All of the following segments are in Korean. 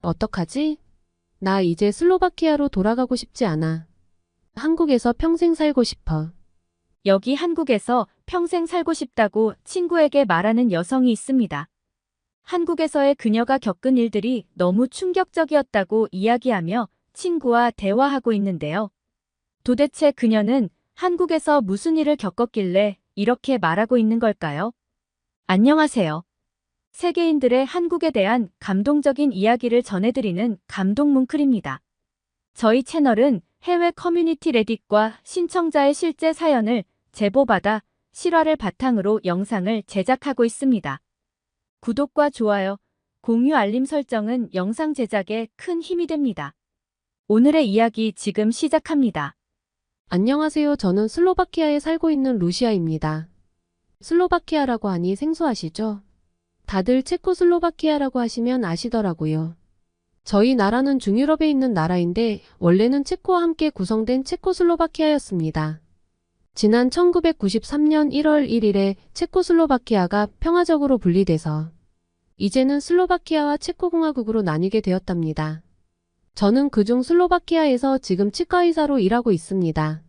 어떡하지? 나 이제 슬로바키아로 돌아가고 싶지 않아. 한국에서 평생 살고 싶어. 여기 한국에서 평생 살고 싶다고 친구에게 말하는 여성이 있습니다. 한국에서의 그녀가 겪은 일들이 너무 충격적이었다고 이야기하며 친구와 대화하고 있는데요. 도대체 그녀는 한국에서 무슨 일을 겪었길래 이렇게 말하고 있는 걸까요? 안녕하세요. 세계인들의 한국에 대한 감동적인 이야기를 전해드리는 감동뭉클입니다. 저희 채널은 해외 커뮤니티 레딧과 신청자의 실제 사연을 제보받아 실화를 바탕으로 영상을 제작하고 있습니다. 구독과 좋아요, 공유 알림 설정은 영상 제작에 큰 힘이 됩니다. 오늘의 이야기 지금 시작합니다. 안녕하세요. 저는 슬로바키아에 살고 있는 루시아입니다. 슬로바키아라고 하니 생소하시죠? 다들 체코슬로바키아라고 하시면 아시더라고요. 저희 나라는 중유럽에 있는 나라인데 원래는 체코와 함께 구성된 체코슬로바키아였습니다. 지난 1993년 1월 1일에 체코슬로바키아가 평화적으로 분리돼서 이제는 슬로바키아와 체코공화국으로 나뉘게 되었답니다. 저는 그중 슬로바키아에서 지금 치과의사로 일하고 있습니다.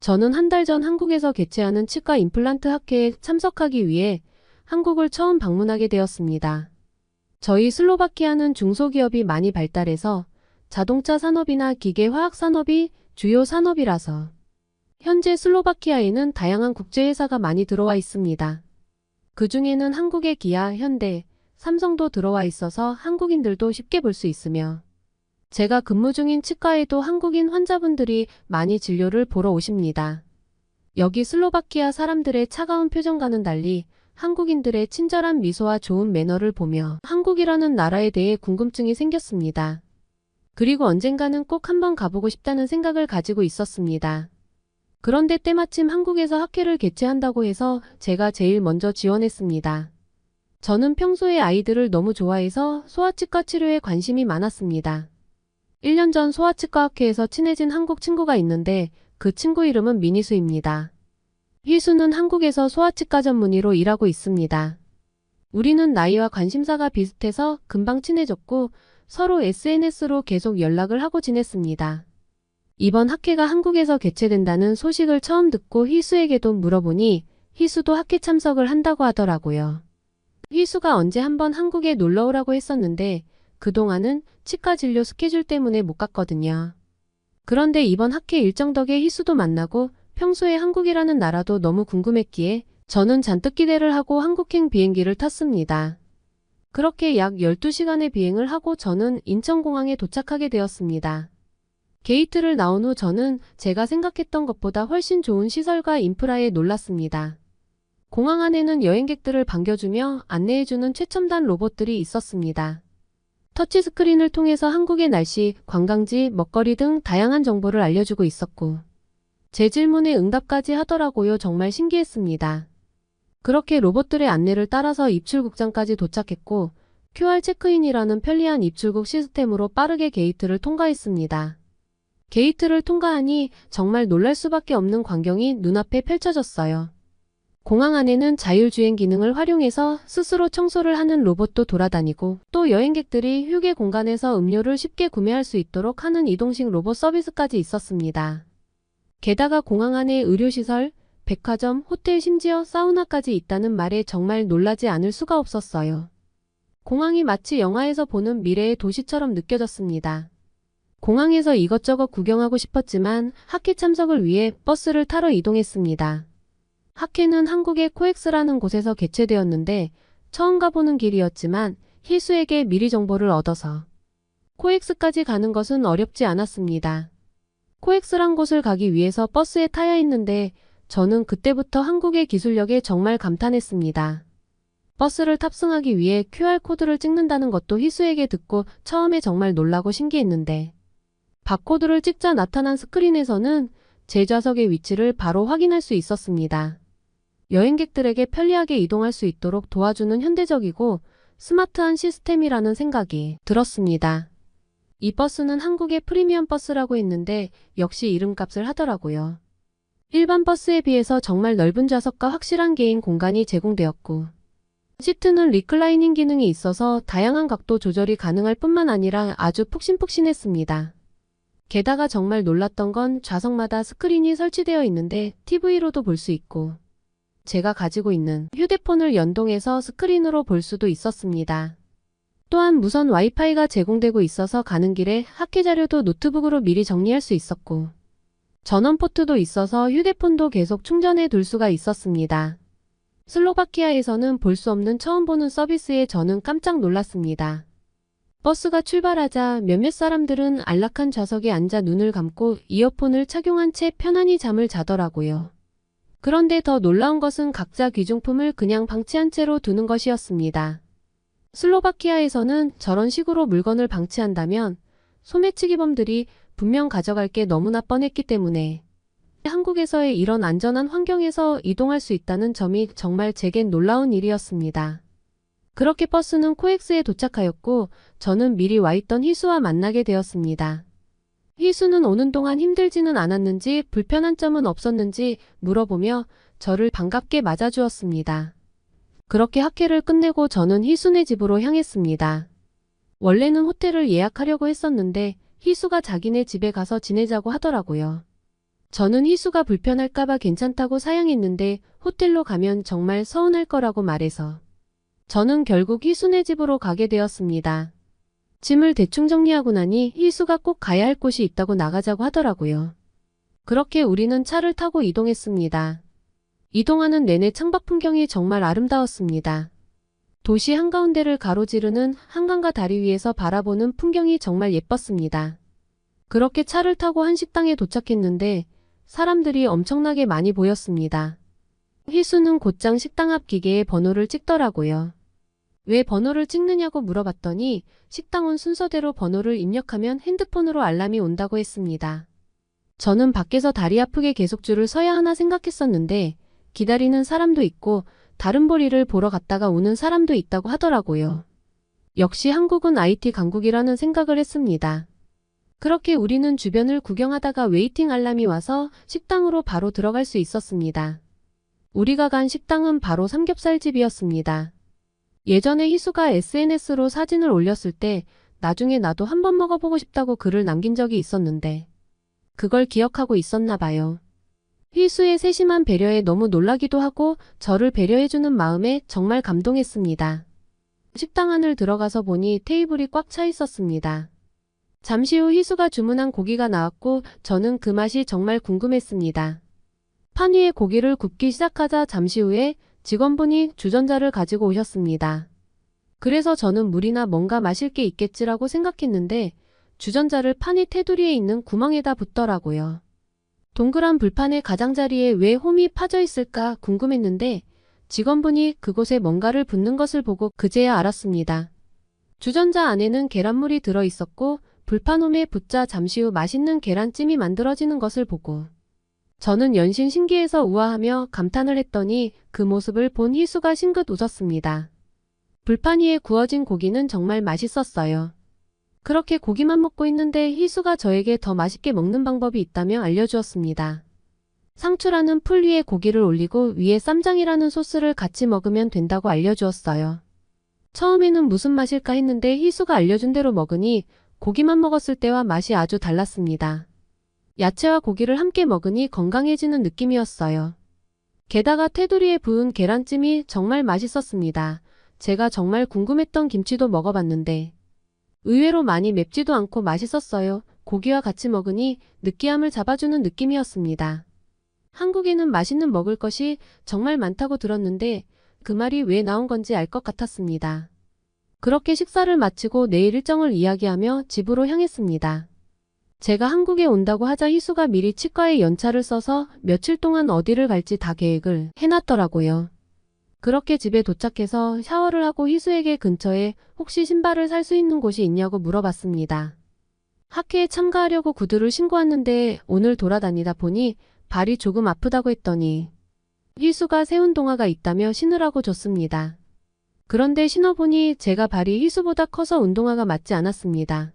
저는 한 달 전 한국에서 개최하는 치과 임플란트 학회에 참석하기 위해 한국을 처음 방문하게 되었습니다. 저희 슬로바키아는 중소기업이 많이 발달해서 자동차 산업이나 기계화학 산업이 주요 산업이라서 현재 슬로바키아에는 다양한 국제회사가 많이 들어와 있습니다. 그 중에는 한국의 기아, 현대, 삼성도 들어와 있어서 한국인들도 쉽게 볼 수 있으며 제가 근무 중인 치과에도 한국인 환자분들이 많이 진료를 보러 오십니다. 여기 슬로바키아 사람들의 차가운 표정과는 달리 한국인들의 친절한 미소와 좋은 매너를 보며 한국이라는 나라에 대해 궁금증이 생겼습니다. 그리고 언젠가는 꼭 한번 가보고 싶다는 생각을 가지고 있었습니다. 그런데 때마침 한국에서 학회를 개최한다고 해서 제가 제일 먼저 지원했습니다. 저는 평소에 아이들을 너무 좋아해서 소아치과 치료에 관심이 많았습니다. 1년 전 소아치과 학회에서 친해진 한국 친구가 있는데 그 친구 이름은 민희수입니다. 희수는 한국에서 소아치과 전문의로 일하고 있습니다. 우리는 나이와 관심사가 비슷해서 금방 친해졌고 서로 SNS로 계속 연락을 하고 지냈습니다. 이번 학회가 한국에서 개최된다는 소식을 처음 듣고 희수에게도 물어보니 희수도 학회 참석을 한다고 하더라고요. 희수가 언제 한번 한국에 놀러 오라고 했었는데 그동안은 치과 진료 스케줄 때문에 못 갔거든요. 그런데 이번 학회 일정 덕에 희수도 만나고 평소에 한국이라는 나라도 너무 궁금했기에 저는 잔뜩 기대를 하고 한국행 비행기를 탔습니다. 그렇게 약 12시간의 비행을 하고 저는 인천공항에 도착하게 되었습니다. 게이트를 나온 후 저는 제가 생각했던 것보다 훨씬 좋은 시설과 인프라에 놀랐습니다. 공항 안에는 여행객들을 반겨주며 안내해주는 최첨단 로봇들이 있었습니다. 터치스크린을 통해서 한국의 날씨, 관광지, 먹거리 등 다양한 정보를 알려주고 있었고 제 질문에 응답까지 하더라고요. 정말 신기했습니다. 그렇게 로봇들의 안내를 따라서 입출국장까지 도착했고 QR 체크인이라는 편리한 입출국 시스템으로 빠르게 게이트를 통과했습니다. 게이트를 통과하니 정말 놀랄 수밖에 없는 광경이 눈앞에 펼쳐졌어요. 공항 안에는 자율주행 기능을 활용해서 스스로 청소를 하는 로봇도 돌아다니고 또 여행객들이 휴게 공간에서 음료를 쉽게 구매할 수 있도록 하는 이동식 로봇 서비스까지 있었습니다. 게다가 공항 안에 의료시설, 백화점, 호텔 심지어 사우나까지 있다는 말에 정말 놀라지 않을 수가 없었어요. 공항이 마치 영화에서 보는 미래의 도시처럼 느껴졌습니다. 공항에서 이것저것 구경하고 싶었지만 학회 참석을 위해 버스를 타러 이동했습니다. 학회는 한국의 코엑스라는 곳에서 개최되었는데 처음 가보는 길이었지만 희수에게 미리 정보를 얻어서 코엑스까지 가는 것은 어렵지 않았습니다. 코엑스란 곳을 가기 위해서 버스에 타야 했는데 저는 그때부터 한국의 기술력에 정말 감탄했습니다. 버스를 탑승하기 위해 QR코드를 찍는다는 것도 희수에게 듣고 처음에 정말 놀라고 신기했는데 바코드를 찍자 나타난 스크린에서는 제 좌석의 위치를 바로 확인할 수 있었습니다. 여행객들에게 편리하게 이동할 수 있도록 도와주는 현대적이고 스마트한 시스템이라는 생각이 들었습니다. 이 버스는 한국의 프리미엄 버스라고 했는데 역시 이름값을 하더라고요. 일반 버스에 비해서 정말 넓은 좌석과 확실한 개인 공간이 제공되었고 시트는 리클라이닝 기능이 있어서 다양한 각도 조절이 가능할 뿐만 아니라 아주 푹신푹신했습니다. 게다가 정말 놀랐던 건 좌석마다 스크린이 설치되어 있는데 TV로도 볼 수 있고 제가 가지고 있는 휴대폰을 연동해서 스크린으로 볼 수도 있었습니다. 또한 무선 와이파이가 제공되고 있어서 가는 길에 학회 자료도 노트북으로 미리 정리할 수 있었고 전원 포트도 있어서 휴대폰도 계속 충전해 둘 수가 있었습니다. 슬로바키아에서는 볼 수 없는 처음 보는 서비스에 저는 깜짝 놀랐습니다. 버스가 출발하자 몇몇 사람들은 안락한 좌석에 앉아 눈을 감고 이어폰을 착용한 채 편안히 잠을 자더라고요. 그런데 더 놀라운 것은 각자 귀중품을 그냥 방치한 채로 두는 것이었습니다. 슬로바키아에서는 저런 식으로 물건을 방치한다면 소매치기범들이 분명 가져갈 게 너무나 뻔했기 때문에 한국에서의 이런 안전한 환경에서 이동할 수 있다는 점이 정말 제겐 놀라운 일이었습니다. 그렇게 버스는 코엑스에 도착하였고 저는 미리 와 있던 희수와 만나게 되었습니다. 희수는 오는 동안 힘들지는 않았는지 불편한 점은 없었는지 물어보며 저를 반갑게 맞아주었습니다. 그렇게 학회를 끝내고 저는 희수네 집으로 향했습니다. 원래는 호텔을 예약하려고 했었는데 희수가 자기네 집에 가서 지내자고 하더라고요. 저는 희수가 불편할까봐 괜찮다고 사양했는데 호텔로 가면 정말 서운할 거라고 말해서 저는 결국 희수네 집으로 가게 되었습니다. 짐을 대충 정리하고 나니 희수가 꼭 가야 할 곳이 있다고 나가자고 하더라고요. 그렇게 우리는 차를 타고 이동했습니다. 이동하는 내내 창밖 풍경이 정말 아름다웠습니다. 도시 한가운데를 가로지르는 한강과 다리 위에서 바라보는 풍경이 정말 예뻤습니다. 그렇게 차를 타고 한 식당에 도착했는데 사람들이 엄청나게 많이 보였습니다. 희수는 곧장 식당 앞 기계에 번호를 찍더라고요. 왜 번호를 찍느냐고 물어봤더니 식당은 순서대로 번호를 입력하면 핸드폰으로 알람이 온다고 했습니다. 저는 밖에서 다리 아프게 계속 줄을 서야 하나 생각했었는데 기다리는 사람도 있고 다른 볼일을 보러 갔다가 오는 사람도 있다고 하더라고요. 역시 한국은 IT 강국이라는 생각을 했습니다. 그렇게 우리는 주변을 구경하다가 웨이팅 알람이 와서 식당으로 바로 들어갈 수 있었습니다. 우리가 간 식당은 바로 삼겹살집이었습니다. 예전에 희수가 SNS로 사진을 올렸을 때 나중에 나도 한번 먹어보고 싶다고 글을 남긴 적이 있었는데 그걸 기억하고 있었나 봐요. 희수의 세심한 배려에 너무 놀라기도 하고 저를 배려해주는 마음에 정말 감동했습니다. 식당 안을 들어가서 보니 테이블이 꽉 차 있었습니다. 잠시 후 희수가 주문한 고기가 나왔고 저는 그 맛이 정말 궁금했습니다. 판 위에 고기를 굽기 시작하자 잠시 후에 직원분이 주전자를 가지고 오셨습니다. 그래서 저는 물이나 뭔가 마실 게 있겠지라고 생각했는데 주전자를 판이 테두리에 있는 구멍에다 붓더라고요. 동그란 불판의 가장자리에 왜 홈이 파져 있을까 궁금했는데 직원분이 그곳에 뭔가를 붓는 것을 보고 그제야 알았습니다. 주전자 안에는 계란물이 들어 있었고 불판 홈에 붓자 잠시 후 맛있는 계란찜이 만들어지는 것을 보고 저는 연신 신기해서 우아하며 감탄을 했더니 그 모습을 본 희수가 싱긋 웃었습니다. 불판 위에 구워진 고기는 정말 맛있었어요. 그렇게 고기만 먹고 있는데 희수가 저에게 더 맛있게 먹는 방법이 있다며 알려주었습니다. 상추라는 풀 위에 고기를 올리고 위에 쌈장이라는 소스를 같이 먹으면 된다고 알려주었어요. 처음에는 무슨 맛일까 했는데 희수가 알려준 대로 먹으니 고기만 먹었을 때와 맛이 아주 달랐습니다. 야채와 고기를 함께 먹으니 건강해지는 느낌이었어요. 게다가 테두리에 부은 계란찜이 정말 맛있었습니다. 제가 정말 궁금했던 김치도 먹어봤는데 의외로 많이 맵지도 않고 맛있었어요. 고기와 같이 먹으니 느끼함을 잡아주는 느낌이었습니다. 한국에는 맛있는 먹을 것이 정말 많다고 들었는데 그 말이 왜 나온 건지 알 것 같았습니다. 그렇게 식사를 마치고 내일 일정을 이야기하며 집으로 향했습니다. 제가 한국에 온다고 하자 희수가 미리 치과에 연차를 써서 며칠 동안 어디를 갈지 다 계획을 해놨더라고요. 그렇게 집에 도착해서 샤워를 하고 희수에게 근처에 혹시 신발을 살 수 있는 곳이 있냐고 물어봤습니다. 학회에 참가하려고 구두를 신고 왔는데 오늘 돌아다니다 보니 발이 조금 아프다고 했더니 희수가 새 운동화가 있다며 신으라고 줬습니다. 그런데 신어보니 제가 발이 희수보다 커서 운동화가 맞지 않았습니다.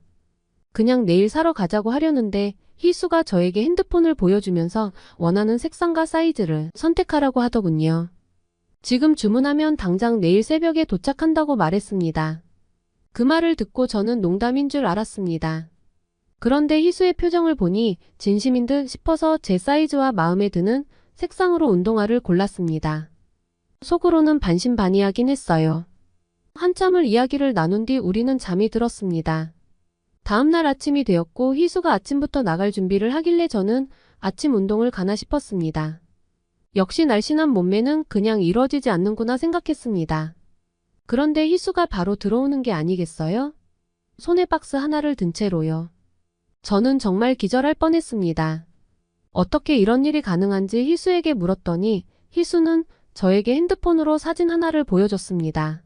그냥 내일 사러 가자고 하려는데 희수가 저에게 핸드폰을 보여주면서 원하는 색상과 사이즈를 선택하라고 하더군요. 지금 주문하면 당장 내일 새벽에 도착한다고 말했습니다. 그 말을 듣고 저는 농담인 줄 알았습니다. 그런데 희수의 표정을 보니 진심인 듯 싶어서 제 사이즈와 마음에 드는 색상으로 운동화를 골랐습니다. 속으로는 반신반의하긴 했어요. 한참을 이야기를 나눈 뒤 우리는 잠이 들었습니다. 다음날 아침이 되었고 희수가 아침부터 나갈 준비를 하길래 저는 아침 운동을 가나 싶었습니다. 역시 날씬한 몸매는 그냥 이루어지지 않는구나 생각했습니다. 그런데 희수가 바로 들어오는 게 아니겠어요? 손에 박스 하나를 든 채로요. 저는 정말 기절할 뻔했습니다. 어떻게 이런 일이 가능한지 희수에게 물었더니 희수는 저에게 핸드폰으로 사진 하나를 보여줬습니다.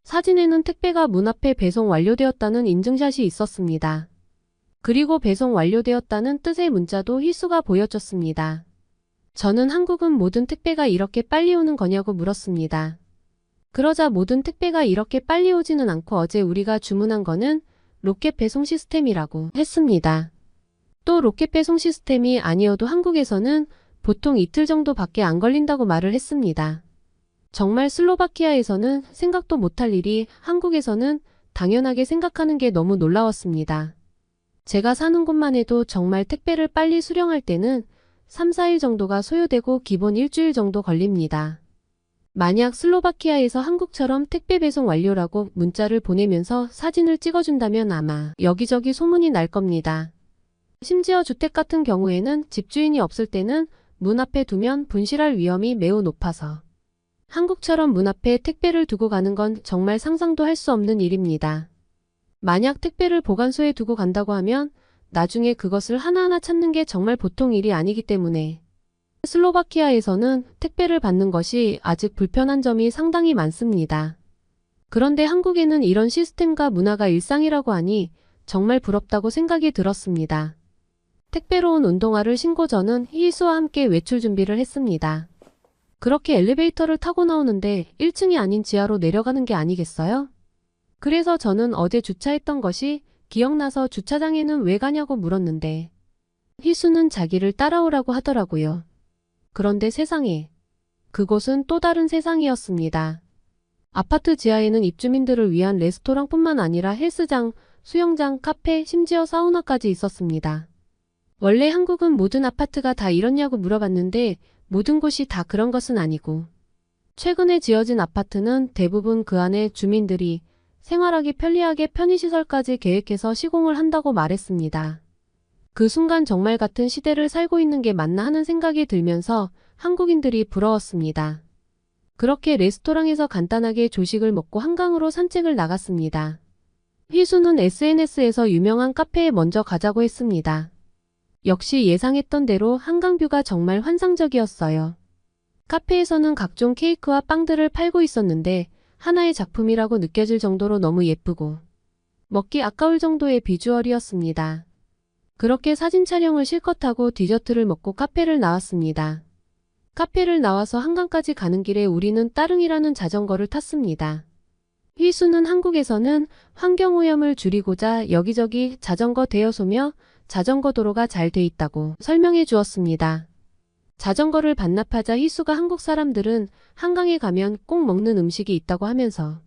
사진에는 택배가 문 앞에 배송 완료되었다는 인증샷이 있었습니다. 그리고 배송 완료되었다는 뜻의 문자도 희수가 보여줬습니다. 저는 한국은 모든 택배가 이렇게 빨리 오는 거냐고 물었습니다. 그러자 모든 택배가 이렇게 빨리 오지는 않고 어제 우리가 주문한 거는 로켓 배송 시스템이라고 했습니다. 또 로켓 배송 시스템이 아니어도 한국에서는 보통 이틀 정도밖에 안 걸린다고 말을 했습니다. 정말 슬로바키아에서는 생각도 못할 일이 한국에서는 당연하게 생각하는 게 너무 놀라웠습니다. 제가 사는 곳만 해도 정말 택배를 빨리 수령할 때는 3, 4일 정도가 소요되고 기본 일주일 정도 걸립니다. 만약 슬로바키아에서 한국처럼 택배 배송 완료라고 문자를 보내면서 사진을 찍어준다면 아마 여기저기 소문이 날 겁니다. 심지어 주택 같은 경우에는 집주인이 없을 때는 문 앞에 두면 분실할 위험이 매우 높아서 한국처럼 문 앞에 택배를 두고 가는 건 정말 상상도 할 수 없는 일입니다. 만약 택배를 보관소에 두고 간다고 하면 나중에 그것을 하나하나 찾는 게 정말 보통 일이 아니기 때문에 슬로바키아에서는 택배를 받는 것이 아직 불편한 점이 상당히 많습니다. 그런데 한국에는 이런 시스템과 문화가 일상이라고 하니 정말 부럽다고 생각이 들었습니다. 택배로 온 운동화를 신고 저는 희수와 함께 외출 준비를 했습니다. 그렇게 엘리베이터를 타고 나오는데 1층이 아닌 지하로 내려가는 게 아니겠어요? 그래서 저는 어제 주차했던 것이 기억나서 주차장에는 왜 가냐고 물었는데 희수는 자기를 따라오라고 하더라고요. 그런데 세상에, 그곳은 또 다른 세상이었습니다. 아파트 지하에는 입주민들을 위한 레스토랑뿐만 아니라 헬스장, 수영장, 카페, 심지어 사우나까지 있었습니다. 원래 한국은 모든 아파트가 다 이렇냐고 물어봤는데 모든 곳이 다 그런 것은 아니고 최근에 지어진 아파트는 대부분 그 안에 주민들이 생활하기 편리하게 편의시설까지 계획해서 시공을 한다고 말했습니다. 그 순간 정말 같은 시대를 살고 있는 게 맞나 하는 생각이 들면서 한국인들이 부러웠습니다. 그렇게 레스토랑에서 간단하게 조식을 먹고 한강으로 산책을 나갔습니다. 희수는 SNS에서 유명한 카페에 먼저 가자고 했습니다. 역시 예상했던 대로 한강뷰가 정말 환상적이었어요. 카페에서는 각종 케이크와 빵들을 팔고 있었는데 하나의 작품이라고 느껴질 정도로 너무 예쁘고 먹기 아까울 정도의 비주얼이었습니다. 그렇게 사진 촬영을 실컷 하고 디저트를 먹고 카페를 나왔습니다. 카페를 나와서 한강까지 가는 길에 우리는 따릉이라는 자전거를 탔습니다. 희수는 한국에서는 환경오염을 줄이고자 여기저기 자전거 대여소며 자전거 도로가 잘 돼 있다고 설명해 주었습니다. 자전거를 반납하자 희수가 한국 사람들은 한강에 가면 꼭 먹는 음식이 있다고 하면서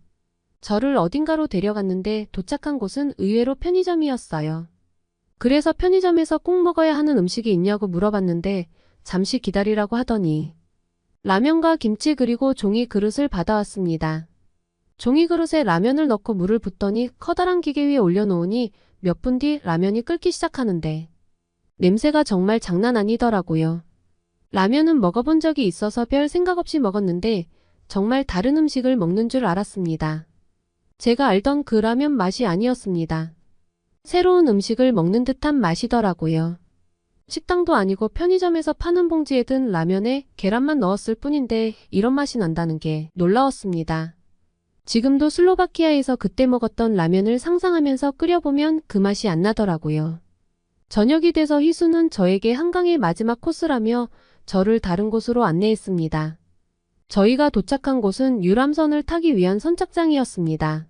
저를 어딘가로 데려갔는데 도착한 곳은 의외로 편의점이었어요. 그래서 편의점에서 꼭 먹어야 하는 음식이 있냐고 물어봤는데 잠시 기다리라고 하더니 라면과 김치 그리고 종이 그릇을 받아왔습니다. 종이 그릇에 라면을 넣고 물을 붓더니 커다란 기계 위에 올려놓으니 몇 분 뒤 라면이 끓기 시작하는데 냄새가 정말 장난 아니더라고요. 라면은 먹어본 적이 있어서 별 생각 없이 먹었는데 정말 다른 음식을 먹는 줄 알았습니다. 제가 알던 그 라면 맛이 아니었습니다. 새로운 음식을 먹는 듯한 맛이더라고요. 식당도 아니고 편의점에서 파는 봉지에 든 라면에 계란만 넣었을 뿐인데 이런 맛이 난다는 게 놀라웠습니다. 지금도 슬로바키아에서 그때 먹었던 라면을 상상하면서 끓여보면 그 맛이 안 나더라고요. 저녁이 돼서 희수는 저에게 한강의 마지막 코스라며 저를 다른 곳으로 안내했습니다. 저희가 도착한 곳은 유람선을 타기 위한 선착장이었습니다.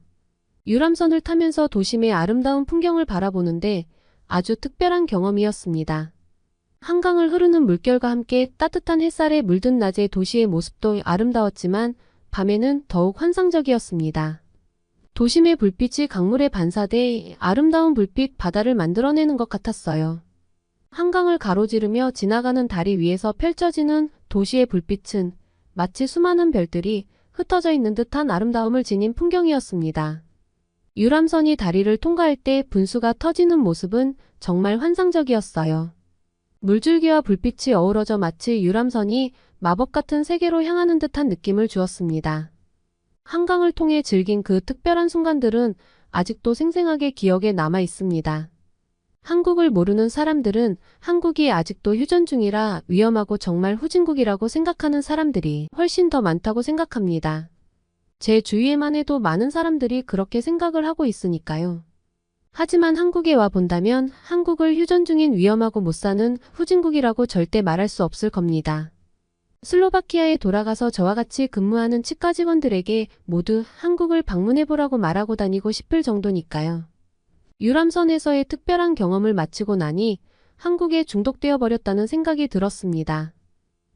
유람선을 타면서 도심의 아름다운 풍경을 바라보는데 아주 특별한 경험이었습니다. 한강을 흐르는 물결과 함께 따뜻한 햇살에 물든 낮의 도시의 모습도 아름다웠지만 밤에는 더욱 환상적이었습니다. 도심의 불빛이 강물에 반사돼 아름다운 불빛 바다를 만들어내는 것 같았어요. 한강을 가로지르며 지나가는 다리 위에서 펼쳐지는 도시의 불빛은 마치 수많은 별들이 흩어져 있는 듯한 아름다움을 지닌 풍경이었습니다. 유람선이 다리를 통과할 때 분수가 터지는 모습은 정말 환상적이었어요. 물줄기와 불빛이 어우러져 마치 유람선이 마법 같은 세계로 향하는 듯한 느낌을 주었습니다. 한강을 통해 즐긴 그 특별한 순간들은 아직도 생생하게 기억에 남아 있습니다. 한국을 모르는 사람들은 한국이 아직도 휴전 중이라 위험하고 정말 후진국이라고 생각하는 사람들이 훨씬 더 많다고 생각합니다. 제 주위에만 해도 많은 사람들이 그렇게 생각을 하고 있으니까요. 하지만 한국에 와 본다면 한국을 휴전 중인 위험하고 못 사는 후진국이라고 절대 말할 수 없을 겁니다. 슬로바키아에 돌아가서 저와 같이 근무하는 치과 직원들에게 모두 한국을 방문해보라고 말하고 다니고 싶을 정도니까요. 유람선에서의 특별한 경험을 마치고 나니 한국에 중독되어 버렸다는 생각이 들었습니다.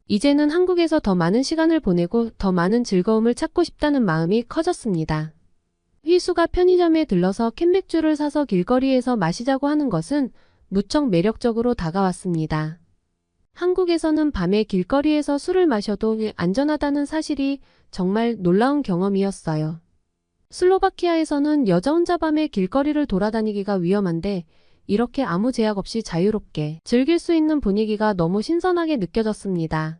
이제는 한국에서 더 많은 시간을 보내고 더 많은 즐거움을 찾고 싶다는 마음이 커졌습니다. 휘수가 편의점에 들러서 캔맥주를 사서 길거리에서 마시자고 하는 것은 무척 매력적으로 다가왔습니다. 한국에서는 밤에 길거리에서 술을 마셔도 안전하다는 사실이 정말 놀라운 경험이었어요. 슬로바키아에서는 여자 혼자 밤에 길거리를 돌아다니기가 위험한데 이렇게 아무 제약 없이 자유롭게 즐길 수 있는 분위기가 너무 신선하게 느껴졌습니다.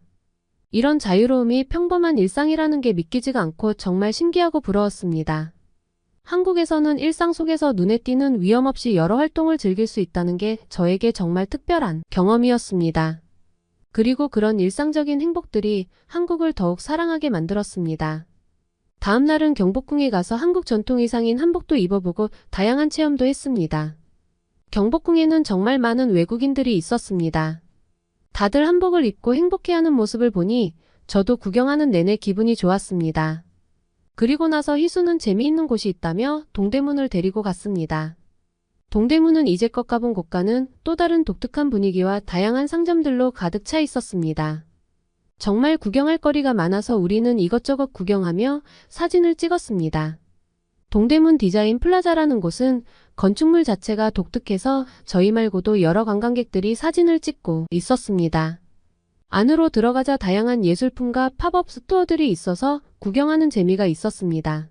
이런 자유로움이 평범한 일상이라는 게 믿기지가 않고 정말 신기하고 부러웠습니다. 한국에서는 일상 속에서 눈에 띄는 위험 없이 여러 활동을 즐길 수 있다는 게 저에게 정말 특별한 경험이었습니다. 그리고 그런 일상적인 행복들이 한국을 더욱 사랑하게 만들었습니다. 다음 날은 경복궁에 가서 한국 전통 의상인 한복도 입어보고 다양한 체험도 했습니다. 경복궁에는 정말 많은 외국인들이 있었습니다. 다들 한복을 입고 행복해하는 모습을 보니 저도 구경하는 내내 기분이 좋았습니다. 그리고 나서 희수는 재미있는 곳이 있다며 동대문을 데리고 갔습니다. 동대문은 이제껏 가본 곳과는 또 다른 독특한 분위기와 다양한 상점들로 가득 차 있었습니다. 정말 구경할 거리가 많아서 우리는 이것저것 구경하며 사진을 찍었습니다. 동대문 디자인 플라자라는 곳은 건축물 자체가 독특해서 저희 말고도 여러 관광객들이 사진을 찍고 있었습니다. 안으로 들어가자 다양한 예술품과 팝업 스토어들이 있어서 구경하는 재미가 있었습니다.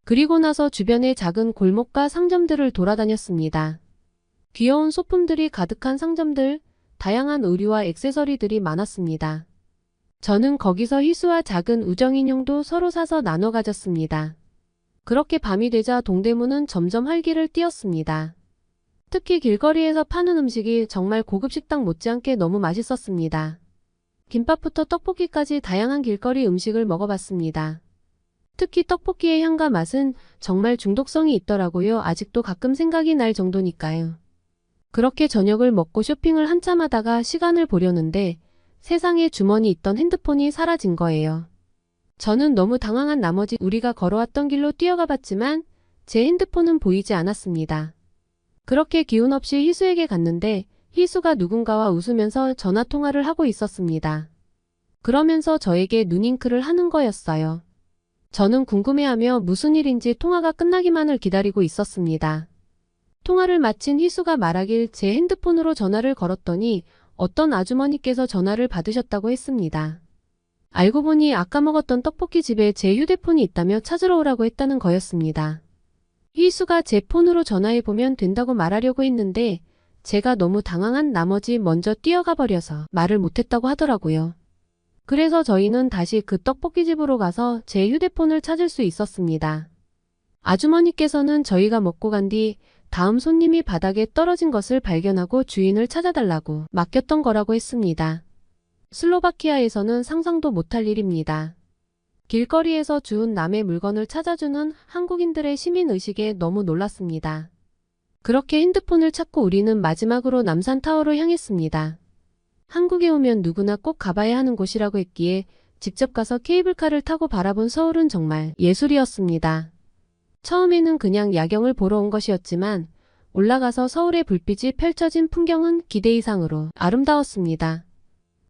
그리고 나서 주변의 작은 골목과 상점들을 돌아다녔습니다. 귀여운 소품들이 가득한 상점들, 다양한 의류와 액세서리들이 많았습니다. 저는 거기서 희수와 작은 우정인형도 서로 사서 나눠 가졌습니다. 그렇게 밤이 되자 동대문은 점점 활기를 띠었습니다. 특히 길거리에서 파는 음식이 정말 고급 식당 못지않게 너무 맛있었습니다. 김밥부터 떡볶이까지 다양한 길거리 음식을 먹어봤습니다. 특히 떡볶이의 향과 맛은 정말 중독성이 있더라고요. 아직도 가끔 생각이 날 정도니까요. 그렇게 저녁을 먹고 쇼핑을 한참 하다가 시간을 보려는데 세상에 주머니 있던 핸드폰이 사라진 거예요. 저는 너무 당황한 나머지 우리가 걸어왔던 길로 뛰어가 봤지만 제 핸드폰은 보이지 않았습니다. 그렇게 기운 없이 희수에게 갔는데 희수가 누군가와 웃으면서 전화통화를 하고 있었습니다. 그러면서 저에게 눈잉크를 하는 거였어요. 저는 궁금해하며 무슨 일인지 통화가 끝나기만을 기다리고 있었습니다. 통화를 마친 희수가 말하길 제 핸드폰으로 전화를 걸었더니 어떤 아주머니께서 전화를 받으셨다고 했습니다. 알고 보니 아까 먹었던 떡볶이 집에 제 휴대폰이 있다며 찾으러 오라고 했다는 거였습니다. 희수가 제 폰으로 전화해보면 된다고 말하려고 했는데 제가 너무 당황한 나머지 먼저 뛰어가 버려서 말을 못했다고 하더라고요. 그래서 저희는 다시 그 떡볶이 집으로 가서 제 휴대폰을 찾을 수 있었습니다. 아주머니께서는 저희가 먹고 간 뒤 다음 손님이 바닥에 떨어진 것을 발견하고 주인을 찾아달라고 맡겼던 거라고 했습니다. 슬로바키아에서는 상상도 못할 일입니다. 길거리에서 주운 남의 물건을 찾아주는 한국인들의 시민의식에 너무 놀랐습니다. 그렇게 핸드폰을 찾고 우리는 마지막으로 남산타워로 향했습니다. 한국에 오면 누구나 꼭 가봐야 하는 곳이라고 했기에 직접 가서 케이블카를 타고 바라본 서울은 정말 예술이었습니다. 처음에는 그냥 야경을 보러 온 것이었지만 올라가서 서울의 불빛이 펼쳐진 풍경은 기대 이상으로 아름다웠습니다.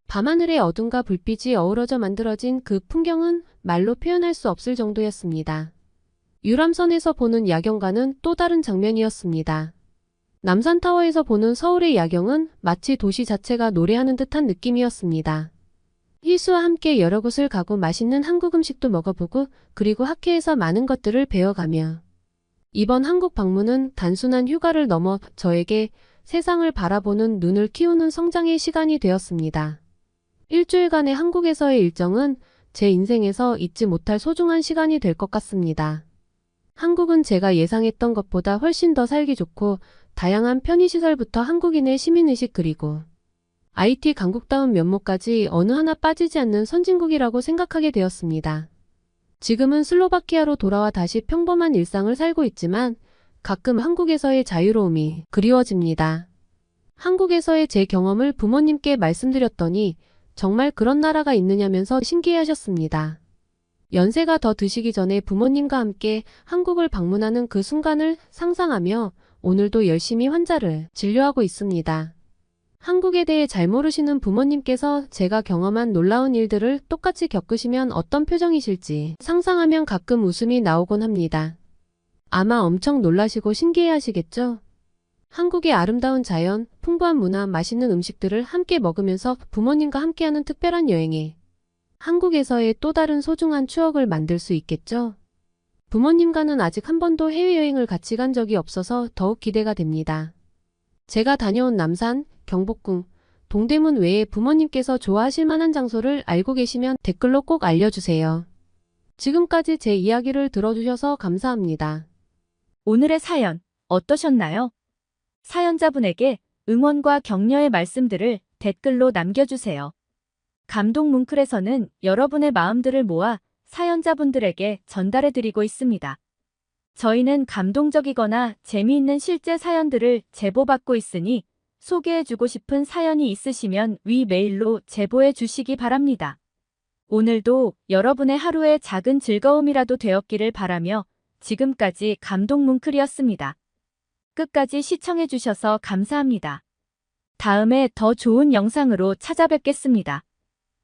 밤하늘의 어둠과 불빛이 어우러져 만들어진 그 풍경은 말로 표현할 수 없을 정도였습니다. 유람선에서 보는 야경과는 또 다른 장면이었습니다. 남산타워에서 보는 서울의 야경은 마치 도시 자체가 노래하는 듯한 느낌이었습니다. 희수와 함께 여러 곳을 가고 맛있는 한국 음식도 먹어보고 그리고 학회에서 많은 것들을 배워가며 이번 한국 방문은 단순한 휴가를 넘어 저에게 세상을 바라보는 눈을 키우는 성장의 시간이 되었습니다. 일주일간의 한국에서의 일정은 제 인생에서 잊지 못할 소중한 시간이 될 것 같습니다. 한국은 제가 예상했던 것보다 훨씬 더 살기 좋고 다양한 편의시설부터 한국인의 시민의식 그리고 IT 강국다운 면모까지 어느 하나 빠지지 않는 선진국이라고 생각하게 되었습니다. 지금은 슬로바키아로 돌아와 다시 평범한 일상을 살고 있지만 가끔 한국에서의 자유로움이 그리워집니다. 한국에서의 제 경험을 부모님께 말씀드렸더니 정말 그런 나라가 있느냐면서 신기해하셨습니다. 연세가 더 드시기 전에 부모님과 함께 한국을 방문하는 그 순간을 상상하며 오늘도 열심히 환자를 진료하고 있습니다. 한국에 대해 잘 모르시는 부모님께서 제가 경험한 놀라운 일들을 똑같이 겪으시면 어떤 표정이실지 상상하면 가끔 웃음이 나오곤 합니다. 아마 엄청 놀라시고 신기해하시겠죠? 한국의 아름다운 자연, 풍부한 문화, 맛있는 음식들을 함께 먹으면서 부모님과 함께하는 특별한 여행에 한국에서의 또 다른 소중한 추억을 만들 수 있겠죠? 부모님과는 아직 한 번도 해외여행을 같이 간 적이 없어서 더욱 기대가 됩니다. 제가 다녀온 남산, 경복궁, 동대문 외에 부모님께서 좋아하실 만한 장소를 알고 계시면 댓글로 꼭 알려주세요. 지금까지 제 이야기를 들어주셔서 감사합니다. 오늘의 사연 어떠셨나요? 사연자분에게 응원과 격려의 말씀들을 댓글로 남겨주세요. 감동 뭉클에서는 여러분의 마음들을 모아 사연자분들에게 전달해드리고 있습니다. 저희는 감동적이거나 재미있는 실제 사연들을 제보받고 있으니 소개해주고 싶은 사연이 있으시면 위 메일로 제보해 주시기 바랍니다. 오늘도 여러분의 하루에 작은 즐거움이라도 되었기를 바라며 지금까지 감동 뭉클이었습니다. 끝까지 시청해주셔서 감사합니다. 다음에 더 좋은 영상으로 찾아뵙겠습니다.